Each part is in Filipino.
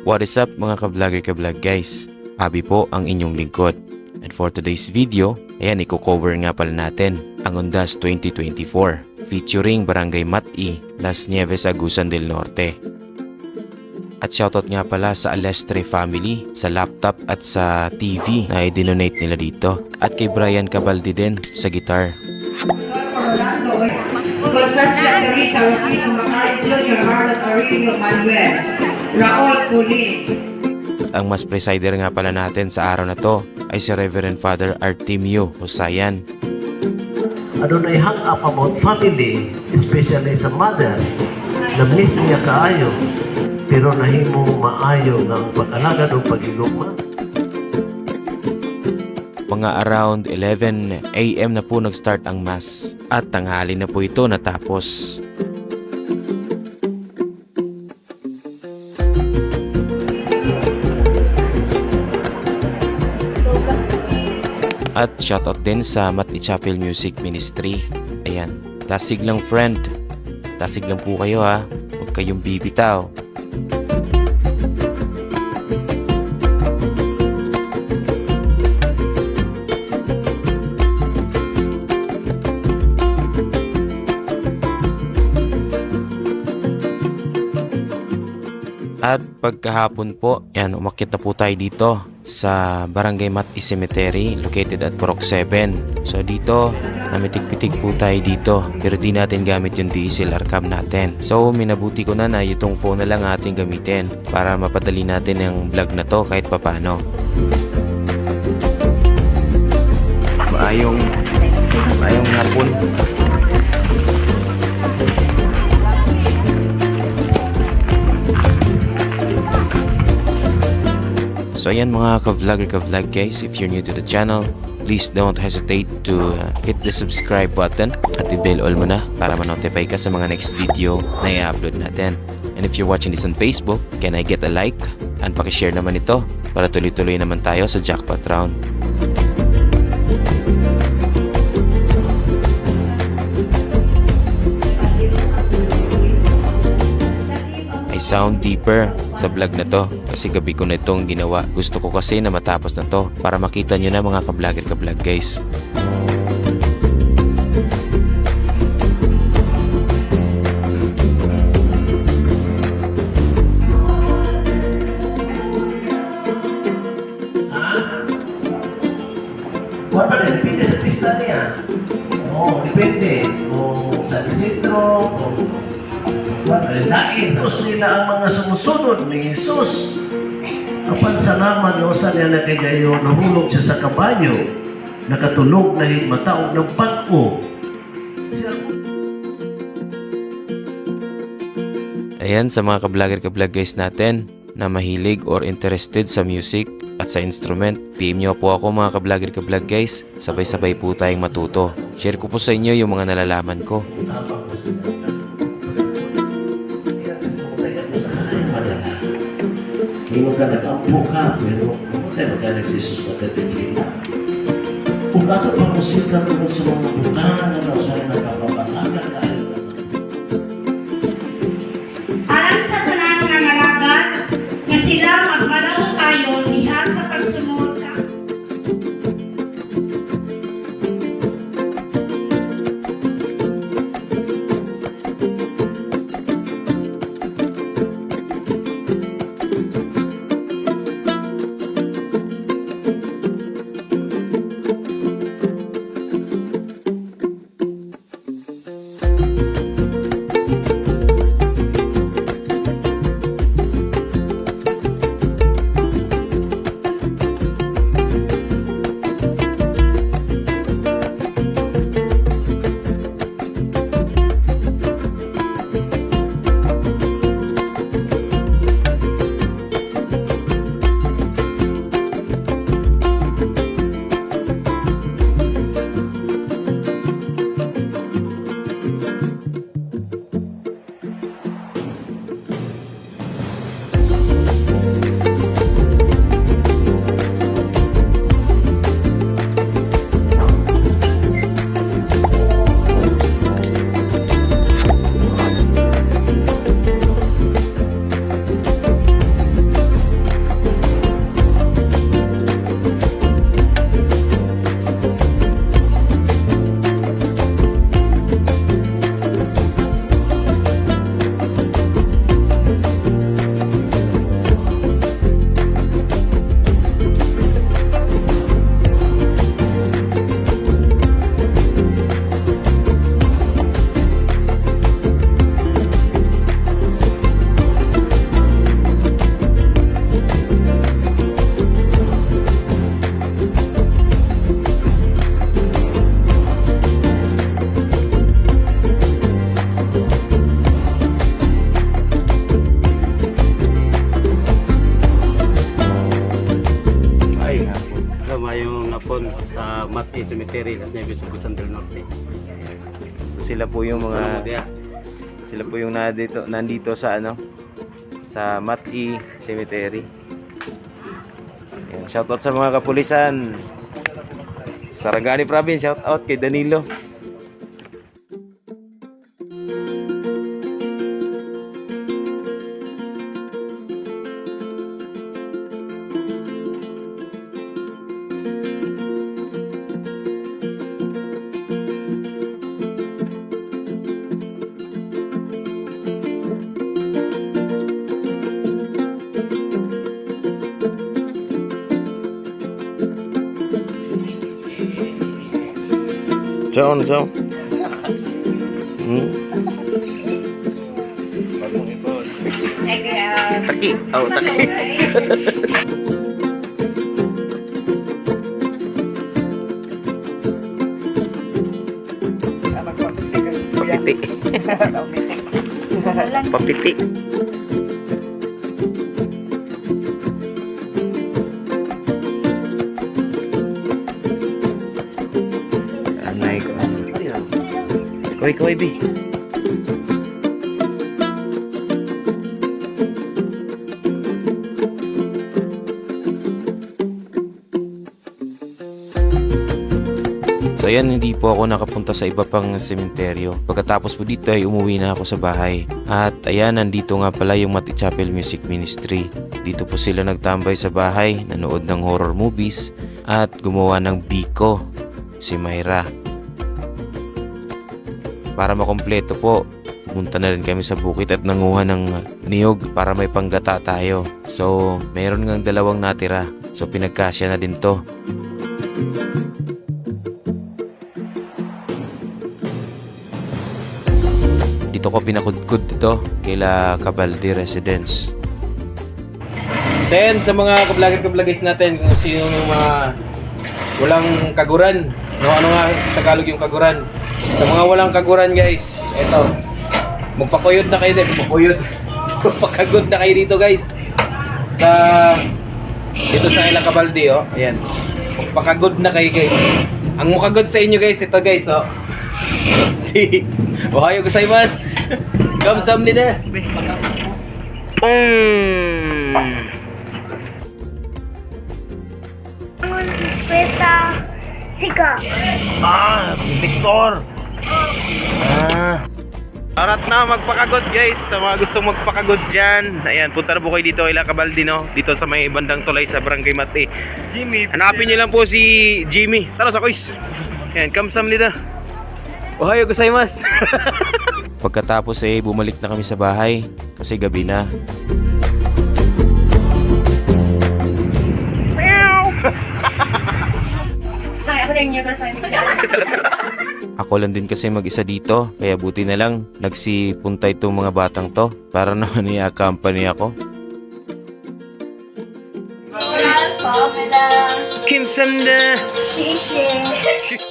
What is up mga ka-vlog guys? Abi po ang inyong lingkod. And for today's video, ayan i-cover nga pala natin ang Undas 2024 featuring Barangay Mati, Las Nieves, Agusan del Norte. At shoutout nga pala sa Alestre family, sa laptop at sa TV na i-donate nila dito. At kay Brian Cabaldi din sa guitar. Concepcion Teresa Joaquin Macario Jr., Harlan Aurelio Manuel, Raul Culin. Ang mas presider nga pala natin sa araw na to ay si Reverend Father Artemio Husayan. Adunay hang up about family, especially sa mother, na miss niya kaayo, pero nahimong maayo ng pag-alagad o pag-igugma. Mga around 11 AM na po nag-start ang mass at tanghali na po ito natapos. At shoutout din sa Mati Chapel Music Ministry. Ayan, tasig lang friend. Tasig lang po kayo ha. Huwag kayong bibitaw. At pagkahapon po, yan, umakyat na po tayo dito sa Barangay Mati Cemetery located at Purok 7. So dito, namitig-pitig po tayo dito pero di natin gamit yung DSLR cam natin. So minabuti ko na itong phone na lang ating gamitin para mapadali natin ang vlog na to kahit papano. Maayong hapon. So ayan mga ka-vlog guys, if you're new to the channel, please don't hesitate to hit the subscribe button at i-bell all mo na para ma-notify ka sa mga next video na i-upload natin. And if you're watching this on Facebook, can I get a like? And pakishare naman ito para tuloy-tuloy naman tayo sa jackpot round. I sound deeper sa vlog na to kasi gabi ko na itong ginawa. Gusto ko kasi na matapos na to para makita nyo na mga ka-vlog guys. Wala pa rin, depende sa pista niya. Oo, depende. Kung sa disitro, kung lain, tapos nila ang mga sumusunod ni Jesus. Kapag salamat no, sa niya na kagayo, nahulog siya sa kabayo, nakatulog na higmataog ng pag-o. Ayan, sa mga ka-vlog guys natin na mahilig or interested sa music at sa instrument, PM nyo po ako mga ka-vlog guys. Sabay-sabay po tayong matuto. Share ko po sa inyo yung mga nalalaman ko. Hindi ka nakampo ka, pero kung tayo magaling si Jesus na tayo kung ato pa musika tungkol sa mga bukan na daw sa rin nakapapalaga tayo. Alam sa tanan ng alagan na sila magmalaw tayo niya sa pagsunod ka. doon sa Mati Cemetery, Las Nieves, Busan del Norte. Sila po yung Gusto mga mo diya? sila po yung nandito sa sa Mati Cemetery. Ayan, shoutout sa mga kapulisan. Sarangani Province, shoutout kay Danilo. John. Taki. Oh, taki. Papiti. Papiti. Anay ko. Kaway, bi. So ayan, hindi po ako nakapunta sa iba pang sementeryo. Pagkatapos po dito ay umuwi na ako sa bahay. At ayan, nandito nga pala yung Mati Chapel Music Ministry. Dito po sila nagtambay sa bahay, nanood ng horror movies at gumawa ng biko, si Myra. Para makompleto po, pumunta na rin kami sa bukid at nanguha ng niyog para may panggata tayo. So mayroon ngang 2 natira. So pinagkasya na din to. Dito ko pinakudkod ito kaila Cabaldi Residence. Sen sa mga kablogger-kablogers natin kung sino yung mga walang kaguran. No, ano nga sa Tagalog yung kaguran? Sa mga walang kaguran guys, eto. Magpakuyod na kayo din, magpakuyod. Magpakagod na kayo dito guys. Dito sa Ila Cabaldi, oh. Ayan. Magpakagod na kayo guys. Ang mukagod sa inyo guys, ito guys, oh. Si Ohayo gozaimasu. Kamsahamnida. Espresso Sika. Victor. Arat na magpakagod guys. Sa mga gustong magpakagod dyan, ayan, punta na po kayo dito Ila Cabaldi, no? Dito sa may bandang tulay sa Barangay Mati. Jimmy. Hanapin niyo lang po si Jimmy. Tara sa kuis. Ayan, kamsahamnida. Ohayo gozaimasu. Pagkatapos bumalik na kami sa bahay kasi gabi na. Ako lang din kasi mag-isa dito, kaya buti na lang nagsipunta itong mga batang to para naman i-accompany ako. Kimsanda.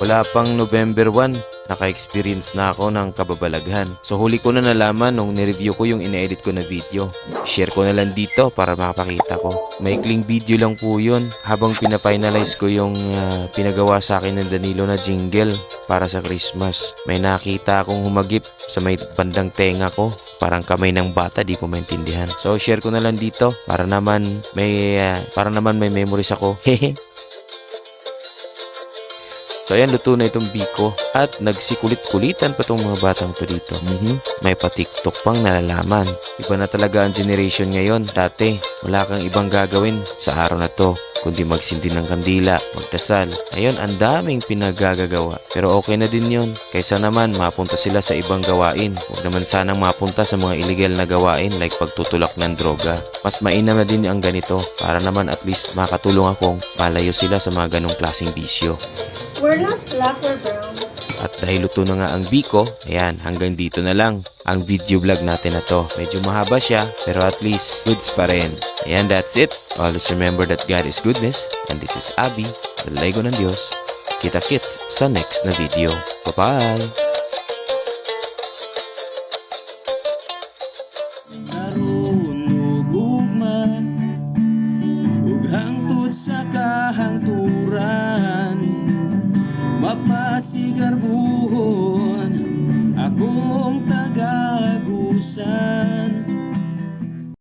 Wala pang November 1, naka-experience na ako ng kababalaghan. So huli ko na nalaman nung nireview ko yung ine-edit ko na video. Share ko na lang dito para makapakita ko. Maikling video lang po yun habang pina-finalize ko yung pinagawa sa akin ng Danilo na jingle para sa Christmas. May nakita akong humagip sa may bandang tenga ko. Parang kamay ng bata, di ko maintindihan. So share ko na lang dito para naman may memories ako. Hehe. So ayan, luto na itong biko at nagsikulit-kulitan pa itong mga batang to dito. May pa-TikTok pang nalalaman. Iba na talaga ang generation ngayon. Dati, wala kang ibang gagawin sa araw na to kundi magsindi ng kandila, magdasal. Ayun, ang daming pinagagagawa. Pero okay na din yun. Kaysa naman mapunta sila sa ibang gawain. Huwag naman sanang mapunta sa mga illegal na gawain like pagtutulak ng droga. Mas mainam na din ang ganito para naman at least makatulong akong malayo sila sa mga ganong klaseng bisyo. We're not black or brown. At dahil luto na nga ang biko, ayan, hanggang dito na lang ang video vlog natin na to. Medyo mahaba siya, pero at least goods pa rin. Ayan, that's it. Always remember that God is goodness. And this is Abby, the Lego ng Diyos. Kita-kits sa next na video. Bye-bye! Hangtod sa kahangturan mapasigarbuhon akong taga-agusay.